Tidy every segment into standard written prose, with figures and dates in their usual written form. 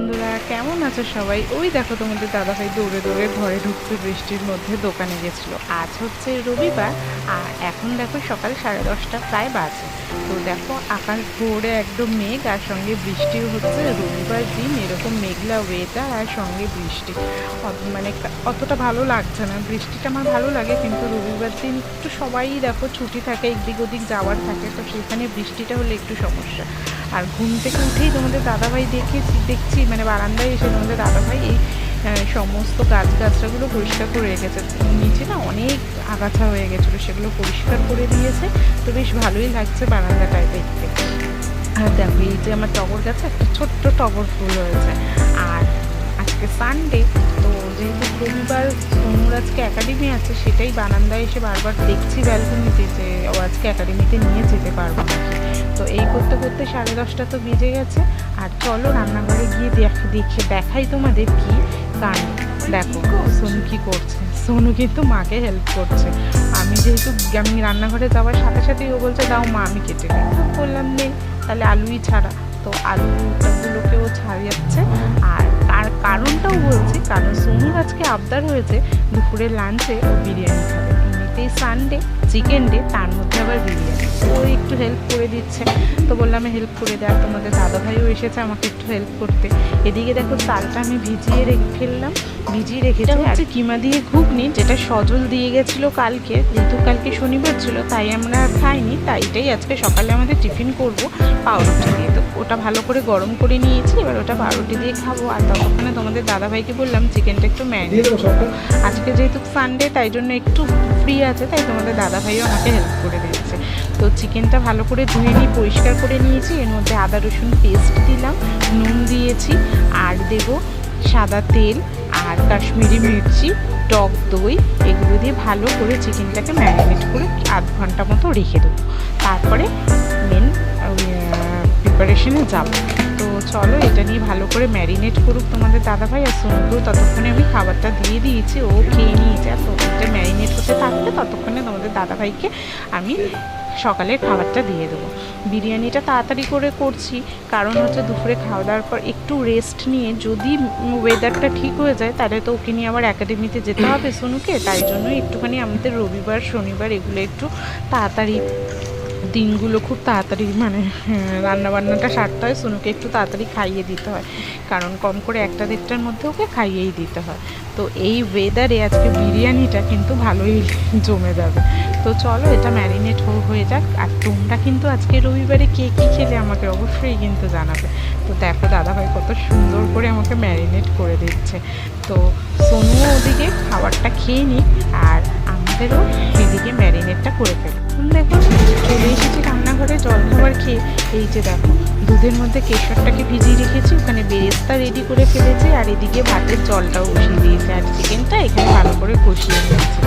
বন্ধুরা, কেমন আছো সবাই? ওই দেখো তোমাদের দাদাভাই দৌড়ে দৌড়ে ঘরে ঢুকছে বৃষ্টির মধ্যে, দোকানে গেছিলো। আজ হচ্ছে রবিবার আর এখন দেখো সকাল 10:30 প্রায় বাজে। তো দেখো আকাশ ভোরে একদম মেঘ আর সঙ্গে বৃষ্টিও হচ্ছে। রবিবার দিন এরকম মেঘলা ওয়েদার আর সঙ্গে বৃষ্টি মানে অতটা ভালো লাগছে না। বৃষ্টিটা আমার ভালো লাগে, কিন্তু রবিবার দিন একটু সবাই দেখো ছুটি থাকে, এদিক ওদিক যাওয়ার থাকে, তো সেখানে বৃষ্টিটা হলে একটু সমস্যা। আর ঘুম থেকে উঠেই তোমাদের দাদাভাই দেখছি মানে বারান্দায় এসে তোমাদের দাদাভাই এই সমস্ত গাছগাছরাগুলো পরিষ্কার করে রেখেছে। নিচে না অনেক আগাছা হয়ে গেছিলো, সেগুলো পরিষ্কার করে দিয়েছে। তো বেশ ভালোই লাগছে বারান্দাটায় দেখতে। আর দেখো এই যে আমার টগর গাছে একটা ছোট্ট টগর ফুল হয়েছে। আর আজকে সানডে, তো যেহেতু রবিবার সোনুর আজকে একাডেমি আছে, সেটাই বারান্দায় এসে বারবার দেখছি ব্যালকনিতে যে ও আজকে একাডেমিতে নিয়ে যেতে পারবো নাকি। তো এই করতে করতে 10:30 তো বেজে গেছে। আর চলো রান্নাঘরে গিয়ে দেখাই তোমাদের কি কাণ্ড। দেখো সোনু কি করছে। সোনু কিন্তু মাকে হেল্প করছে। আমি রান্নাঘরে যাওয়ার সাথে সাথেই ও বলছে দাও মা আমি কেটে নিই। বললাম নেই, তাহলে আলুই ছাড়া। তো আলুগুলোকেও ছাড়িয়েছে। আর কারণটাও বলছি, কারণ সোনুর আজকে আবদার হয়েছে দুপুরের লাঞ্চে ও বিরিয়ানি খাবে। এমনিতেই সানডে, চিকেন ডে, তার মধ্যে আবার বিরিয়ানি। ও একটু হেল্প করে দিচ্ছে, তো বললাম হেল্প করে দেয়। তোমাদের দাদাভাইও এসেছে আমাকে একটু হেল্প করতে। এদিকে দেখো চালটা আমি ভিজিয়ে রেখেছি। হচ্ছে কিমা দিয়ে ঘুগনি, যেটা সজল দিয়ে গেছিলো কালকে। যেহেতু কালকে শনিবার ছিল তাই আমরা খাইনি, তাই এটাই আজকে সকালে আমাদের টিফিন করব পাউরুটি দিয়ে। তো ওটা ভালো করে গরম করে নিয়েছি, এবার ওটা পাউরুটি দিয়ে খাবো। আর ততক্ষণে তোমাদের দাদাভাইকে বললাম চিকেনটা একটু ম্যারিনেট করবো। আজকে যেহেতু সানডে তাই জন্য একটু ফ্রি আছে, তাই তোমাদের দাদাভাইও আমাকে হেল্প করে দিয়েছে। তো চিকেনটা ভালো করে ধুয়ে নিয়ে পরিষ্কার করে নিয়েছি। এর মধ্যে আদা রসুন পেস্ট দিলাম, নুন দিয়েছি, আর দেবো সাদা তেল আর কাশ্মীরি মির্চি, টক দই, এগুলো দিয়ে ভালো করে চিকেনটাকে ম্যারিনেট করে আধ ঘন্টা মতো রেখে দেবো। তারপরে মেন প্রিপারেশনে যাব। তো চলো এটা নিয়ে ভালো করে ম্যারিনেট করুক তোমাদের দাদাভাই। আর সোনুকেও ততক্ষণে আমি খাবারটা দিয়ে দিয়েছি, ও খেয়ে নিয়েছে। আর এটা ম্যারিনেট হতে থাকবে, ততক্ষণে তোমাদের দাদাভাইকে আমি সকালের খাবারটা দিয়ে দেবো। বিরিয়ানিটা তাড়াতাড়ি করে করছি, কারণ হচ্ছে দুপুরে খাওয়া দাওয়ার পর একটু রেস্ট নিয়ে যদি ওয়েদারটা ঠিক হয়ে যায় তাহলে তো ওকে নিয়ে আবার একাডেমিতে যেতে হবে সোনুকে। তাই জন্য একটুখানি আমাদের রবিবার শনিবার এগুলো একটু তাড়াতাড়ি দিনগুলো খুব তাড়াতাড়ি মানে রান্নাবান্নাটা সারতে হয়। সোনুকে একটু তাড়াতাড়ি খাইয়ে দিতে হয়, কারণ কম করে 1-1:30টার মধ্যে ওকে খাইয়েই দিতে হয়। তো এই ওয়েদারে আজকে বিরিয়ানিটা কিন্তু ভালোই জমে যাবে। তো চলো এটা ম্যারিনেট হয়ে যাক। আর তোমরা কিন্তু আজকে রবিবারে কে কী খেলে আমাকে অবশ্যই কিন্তু জানাবে। তো দেখো দাদাভাই কত সুন্দর করে আমাকে ম্যারিনেট করে দিচ্ছে। তো সোনুও ওদিকে খাবারটা খেয়ে নিক, আর আমাদেরও এদিকে ম্যারিনেটটা করে ফেলি। দেখো চলে এসেছি রান্নাঘরে জলখাবার খেয়ে। এই যে দেখো দুধের মধ্যে কেশরটাকে ভিজিয়ে রেখেছি, ওখানে বেরেস্তা রেডি করে ফেলেছি, আর এদিকে ভাতের জলটাও বসিয়ে দিয়েছি। আর চিকেনটা এখানে ভালো করে কষিয়ে নিয়েছি।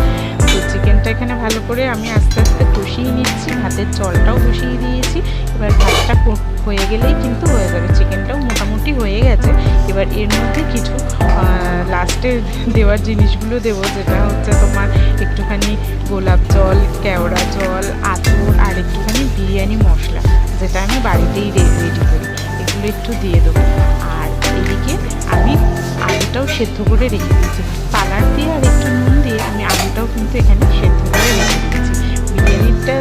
তো চিকেনটা এখানে ভালো করে আমি আস্তে আস্তে কষিয়ে নিচ্ছি, ভাতের জলটাও বসিয়ে দিয়েছি। এবার ভাতটা হয়ে গেলেই কিন্তু হয়ে যাবে। চিকেনটাও মোটামুটি হয়ে গেছে। এবার এর মধ্যে কিছু লাস্টে দেওয়ার জিনিসগুলো দেবো, যেটা হচ্ছে তোমার একটুখানি গোলাপ জল, কেওড়া জল, আতর, আর একটুখানি বিরিয়ানি মশলা, যেটা আমি বাড়িতেই রেডি করি, এগুলো একটু দিয়ে দেবো। আর এদিকে আমি আলুটাও সেদ্ধ করে রেখে দিয়েছি কালার দিয়ে, আর একটু নুন দিয়ে আমি আলুটাও কিন্তু এখানে সেদ্ধ করে রেখে দিয়েছি। বিরিয়ানিটা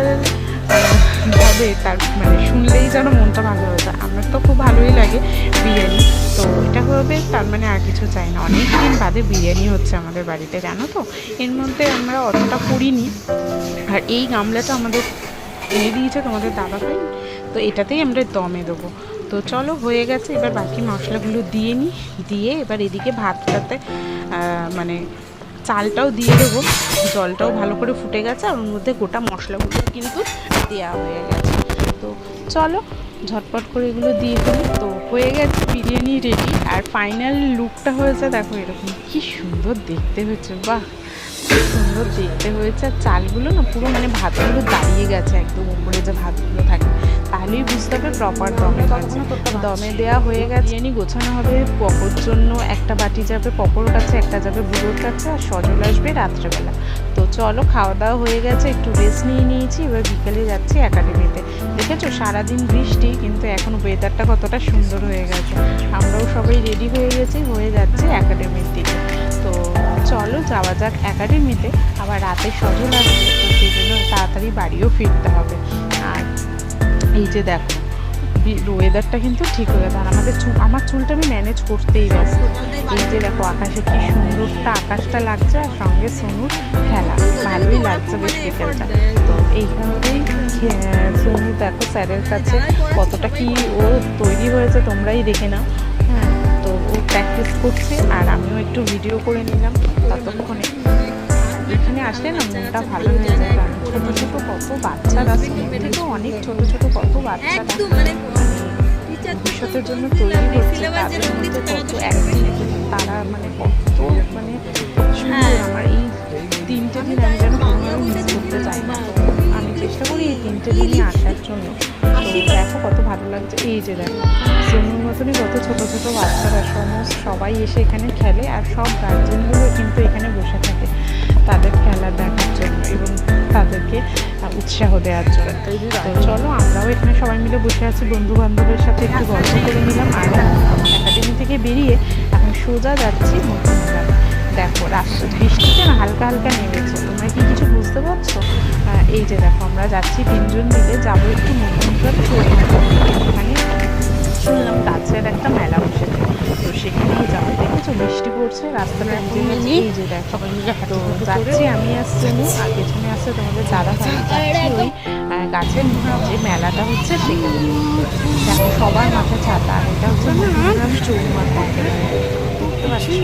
হবে তার মানে শুনলেই যেন মনটা ভালো হয়ে যায়। আমার তো খুব ভালোই লাগে বিরিয়ানি। তো এটা হবে তার মানে আর কিছু চাই না। অনেক দিন বাদে বিরিয়ানি হচ্ছে আমাদের বাড়িতে, জানো তো। এর মধ্যে আমরা অতটা করিনি। আর এই গামলাটা আমাদের এনে দিয়েছে তোমাদের দাদাভাই, তো এটাতেই আমরা দমে দেবো। তো চলো হয়ে গেছে। এবার বাকি মশলাগুলো দিয়ে এবার এদিকে ভাতটাতে মানে চালটাও দিয়ে দেবো। জলটাও ভালো করে ফুটে গেছে, আর ওর মধ্যে গোটা মশলাগুলো কিন্তু দেওয়া হয়ে গেছে। তো চলো ঝটপট করে এগুলো দিয়ে ফেলি। তো হয়ে গেছে বিরিয়ানি রেডি। আর ফাইনাল লুকটা হয়েছে দেখো এরকম, কি সুন্দর দেখতে হয়েছে, বাহ খুব সুন্দর দেখতে হয়েছে। আর চালগুলো না পুরো মানে ভাতগুলো দাঁড়িয়ে গেছে একদম উপরে যে ভাতগুলো থাকে, তাই তাহলেই বুঝতে হবে প্রপার দমে হয়েছে। দমে দেওয়া হয়ে গেছে, বিরিয়ানি গোছানো হবে। পকোর জন্য একটা বাটি যাবে পকোর কাছে, একটা যাবে বুড়োর কাছে, আর সজল আসবে রাত্রেবেলা। তো চলো, খাওয়া দাওয়া হয়ে গেছে, একটু রেস্ট নিয়ে নিয়েছি, এবার বিকেলে যাচ্ছি একাডেমিতে। দেখেছো সারাদিন বৃষ্টি, কিন্তু এখন ওয়েদারটা কতটা সুন্দর হয়ে গেছে। আমরাও সবাই রেডি হয়ে গেছি, হয়ে যাচ্ছি একাডেমির দিকে। তো চলো যাওয়া যাক একাডেমিতে, আবার রাতে সজল আসবে, তো সেই জন্য তাড়াতাড়ি বাড়িও ফিরতে হবে। আর এই যে দেখো ওয়েদারটা কিন্তু ঠিক হয়ে গেছে, আর আমার চুলটা আমি ম্যানেজ করতেই ব্যস্ত। এই যে দেখো আকাশে কি সুন্দরটা আকাশটা লাগছে, আর সঙ্গে সোনুর খেলা, ভালোই লাগছে বেশ বিকেলটা। তো এইখানেই সোনু দেখো স্যারের কাছে কতটা কি ও তৈরি হয়েছে তোমরাই দেখে নাও। হ্যাঁ, তো ও প্র্যাকটিস করছে, আর আমিও একটু ভিডিও করে নিলাম ততক্ষণে। এখানে আসলে না মনটা ভালো হয়ে যায়, কারণ ছোটো ছোটো কত বাচ্চারা, তো অনেক ছোটো ছোটো কত বাচ্চারা ভবিষ্যতের জন্য তৈরি হচ্ছে, তাদের মধ্যে কত অ্যাক্টিভ, তারা মানে কত মানে সুন্দর। আমার এই 3টে দিন আমি যেন কোনোভাবে মিস করতে চাই না, আমি চেষ্টা করি এই 3টে দিনই আসার জন্য। তো দেখো কত ভালো লাগছে। এই যে দেখো সোনুর মতনই কত ছোটো ছোটো বাচ্চারা সবাই এসে এখানে খেলে, আর সব গার্জেনগুলো কিন্তু এখানে বসে থাকে তাদের খেলা দেখার জন্য এবং তাদেরকে উৎসাহ দেওয়ার জন্য। তো চলো আমরাও এখানে সবাই মিলে বসে আছি, বন্ধু বান্ধবের সাথে একটু গল্প করে নিলাম। আর একাডেমি থেকে বেরিয়ে এখন সোজা যাচ্ছি মধ্যমগ্রাম। দেখো রাস্তা বৃষ্টিতে না হালকা হালকা নেমেছে, তোমরা কি কিছু বুঝতে পারছো? এই যে দেখো আমরা যাচ্ছি 3জন মিলে, যাবো একটু মধ্যমগ্রাম ওখানে শুনলাম গাছের একটা মেলা বসেছে, তো সেখানেই যাবো। দেখেছো বৃষ্টি পড়ছে, রাস্তাটা এই যে দেখো। তো যাচ্ছি আমি আসছি, আর পেছনে আসছে তোমাদের দাদা ভাই, যাচ্ছি ওই গাছের যে মেলাটা হচ্ছে সেখানে। দেখো সবার মাথায় ছাতা, আর এটা হচ্ছে মধ্যমগ্রাম চৌমাথা একেবারে, দেখতে পাচ্ছি।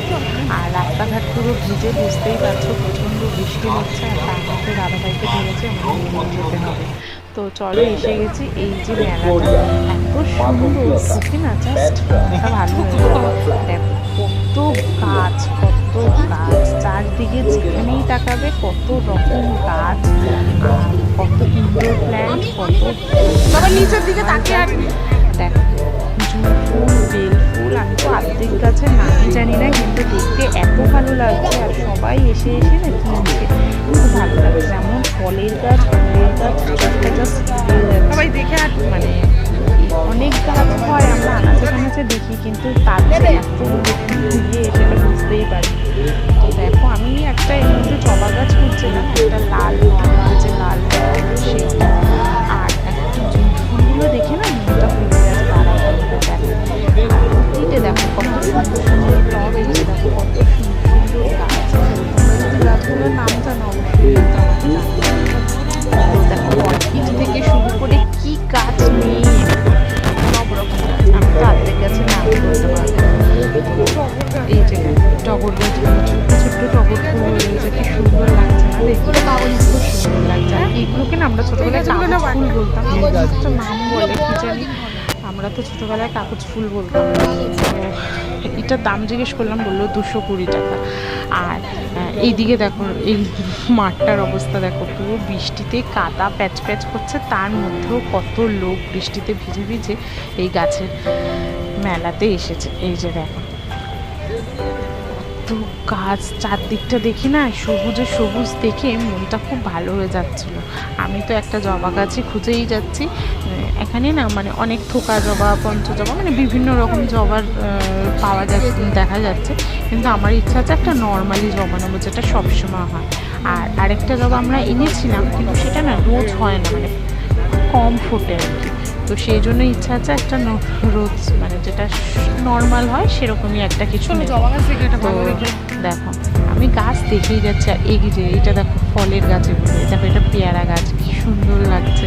আর রাস্তাঘাট পুরো ভিজে, বুঝতেই পারছো প্রচণ্ড বৃষ্টি হচ্ছে, আর তার মধ্যে দাদা ভাইকে ধরেছে আমাদের নিয়ে যেতে হবে। তো চলো এসে গেছি। এই যে মেলাটা এত সুন্দর, দেখি না জাস্ট মনটা ভালো হয়ে যায়। দেখো কত গাছ, কত গাছ চারদিকে, যেখানেই তাকাবে কত রকম গাছ, আর কত ইনডোর প্ল্যান্ট, কত নিচের দিকে তাকিয়ে। আর দেখো জুঁই ফুল, বেল ফুল, আমি তো অর্ধেক গাছের নামই জানি না, কিন্তু দেখতে এত ভালো লাগছে, আর সবাই এসে এসে না কিনছে, খুব ভালো লাগছে। যেমন ফলের গাছ, ফুলের গাছ, সবাই দেখে। আর মানে অনেক গাছ হয়, আমরা আনাচে কানাচে দেখি, কিন্তু তার যে এতগুলো ঘুরিয়ে সেটা বুঝতেই পারি। তো দেখো আমি একটা এর মধ্যে জবা গাছ খুঁজছিলাম, একটা লাল যে লাল সেটা, আর একটা জুঁই ফুলগুলো দেখে না মনটা ভরে গেছে তাড়াতাড়ি। দেখো দেখো কত সুন্দর সুন্দর টব, এই যে দেখো কত সুন্দর সুন্দর গাছ। তোমরা যদি গাছগুলোর নাম জানো অবশ্যই দেখো অর্কিড থেকে শুরু করে কি গাছ নেই, সব রকম গাছ। আমি তো অর্ধেক গাছের নাম বলতে পারবো। এই যে টগর গাছগুলো, ছোট্ট ছোট্ট টগর ফুল রয়েছে, কি সুন্দর লাগছে না দেখতে, খুব সুন্দর লাগছে। এইগুলোকে না আমরা ছোটবেলায় কাগজ ফুল বলতাম, একটা নাম বলে কি জানি, আমরা তো ছোটোবেলায় কাগজ ফুল বলতাম। এটার দাম জিজ্ঞেস করলাম, বললো 220 টাকা। আর এইদিকে দেখো এই মাঠটার অবস্থা দেখো, পুরো বৃষ্টিতে কাদা প্যাচ প্যাচ করছে, তার মধ্যেও কত লোক বৃষ্টিতে ভিজে ভিজে এই গাছের মেলাতে এসেছে। এই যে দেখো তো গাছ চারদিকটা দেখি না সবুজে সবুজ দেখে মনটা খুব ভালো হয়ে যাচ্ছিল। আমি তো একটা জবা গাছই খুঁজেই যাচ্ছি। এখানে না মানে অনেক থোকা জবা, পঞ্চজবা, মানে বিভিন্ন রকম জবার পাওয়া যাচ্ছে, দেখা যাচ্ছে, কিন্তু আমার ইচ্ছা আছে একটা নর্মালি জবা নেবো, যেটা সবসময় হয়। আর আরেকটা জবা আমরা এনেছিলাম, কিন্তু সেটা না রোজ হয় না, মানে কম ফোটে আর কি। তো সেই জন্য ইচ্ছা আছে একটা রোজ মানে যেটা নর্মাল হয় সেরকমই একটা কিছু। দেখো আমি গাছ দেখেই যাচ্ছি, আর এইটা দেখো ফলের গাছ, এগুলো দেখো এটা পেয়ারা গাছ, কি সুন্দর লাগছে।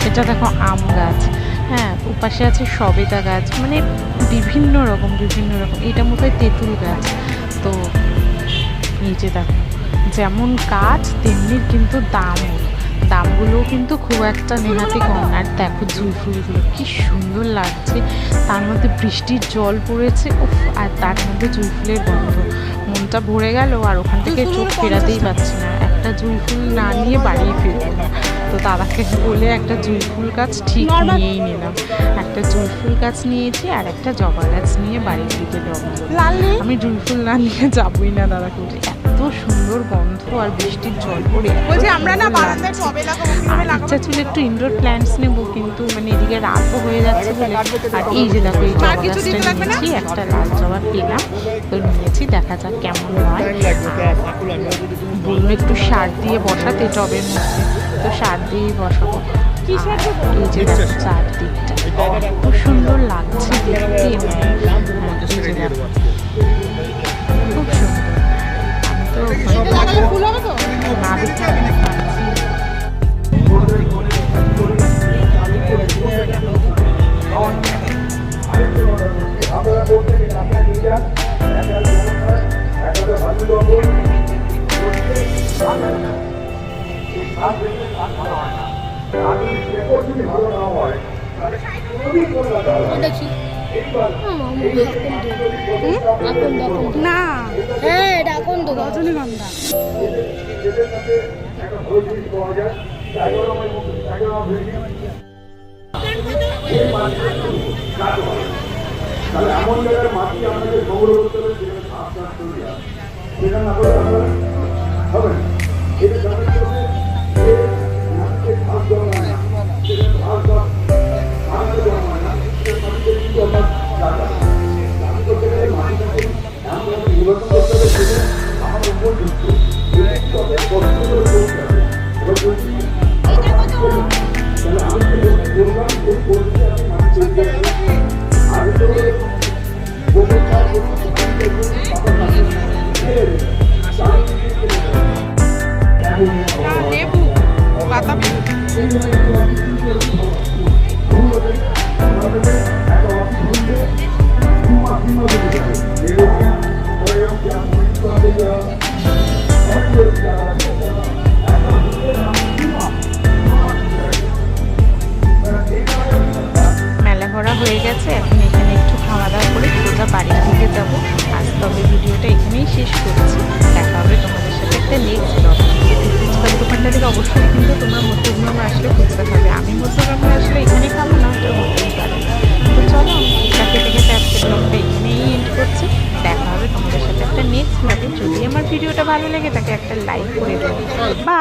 এটা দেখো আম গাছ, হ্যাঁ ওপাশে আছে সবেদা গাছ, মানে বিভিন্ন রকম বিভিন্ন রকম। এটা মতো হয় তেঁতুল গাছ। তো এই যে দেখো যেমন গাছ তেমনি কিন্তু দামগুলোও কিন্তু খুব একটা নেহাতি কম। আর দেখো জুঁই ফুলগুলো কি সুন্দর লাগছে, তার মধ্যে বৃষ্টির জল পড়েছে, আর তার মধ্যে জুঁই ফুলের গন্ধ, মনটা ভরে গেল। আর ওখান থেকে চোখ ফেরাতেই পারছি না, একটা জুঁই ফুল না নিয়ে বাড়ি ফিরবো না। তো দাদাকে বলে একটা জুঁই ফুল গাছ ঠিক নিয়েই নিলাম। একটা জুঁই ফুল গাছ নিয়েছি আর একটা জবা গাছ নিয়ে বাড়ির দিকে যাবো। আমি জুঁই ফুল না নিয়ে যাবোই না দাদাকে বলছি, এত সুন্দর গন্ধ আর বৃষ্টির জল পড়ে আমরা না ইচ্ছা ছিল একটু ইনডোর প্ল্যান্টস নেবো, কিন্তু মানে এদিকে রাতও হয়ে যাচ্ছে বলে। আর এই যে দেখো এই জবা গাছটা নিয়েছি, একটা লাল জবা পেলাম তো নিয়েছি, দেখা যাক কেমন হয়। বললো একটু সার দিয়ে বসাতে টবের মধ্যে, তো সার দিয়েই বসাবো। এই যে দেখো চারদিকটা খুব সুন্দর লাগছে দেখতে, এই যে দেখো খুব সুন্দর। আমি তো না দেখতে পাচ্ছি। না হ্যাঁ এটা এখন তো রজনীগন্ধা। এমন জায়গায় মাটি আমাদের সংগ্রহ করতে হবে যেখানে ঘাস চাষ তৈরি হয়, সেটা না করে আমরা হবে না। এটা জানার জন্য মাটিতে ঘাস জমা হয় না, সেখানে ঘাস জমা হয় না, মাটিতে কিন্তু আমরা জায়গা চাষ করতে গেলে মাটিটাকে এমনভাবে নির্বাচন করতে হবে সেটা আমার উপর যুক্ত তবে কষ্ট করে করতে হবে। এবার যদি তাহলে আমি বললাম যে করতে আমি মাটি তৈরি করতে আগে তো লেবু বাতাবি মেলা ঘোরা হয়ে গেছে, এখন এখানে একটু খাওয়া দাওয়া করে সোজা বাড়ির দিকে যাবো। আজ তবে ভিডিওটা এখানেই শেষ করছি, দেখা হবে তোমাদের সাথে একটা নেক্সট ব্লগ। ফুচকার দোকানটা থেকে অবশ্যই কিন্তু তোমরা মধ্যগ্রামে আসলে ফুচকা খাবে, আমি মধ্যগ্রামে আসলে এখানে খাবো না, ওটা হতেই পারে। তো চলো আমি ফুচকা খেতে খেতে আজকে ব্লগটা এখানেই এন্ড করছি, দেখা হবে তোমাদের সাথে একটা নেক্সট ব্লগে। যদি আমার ভিডিওটা ভালো লেগে থাকে একটা লাইক করে দেবো। বা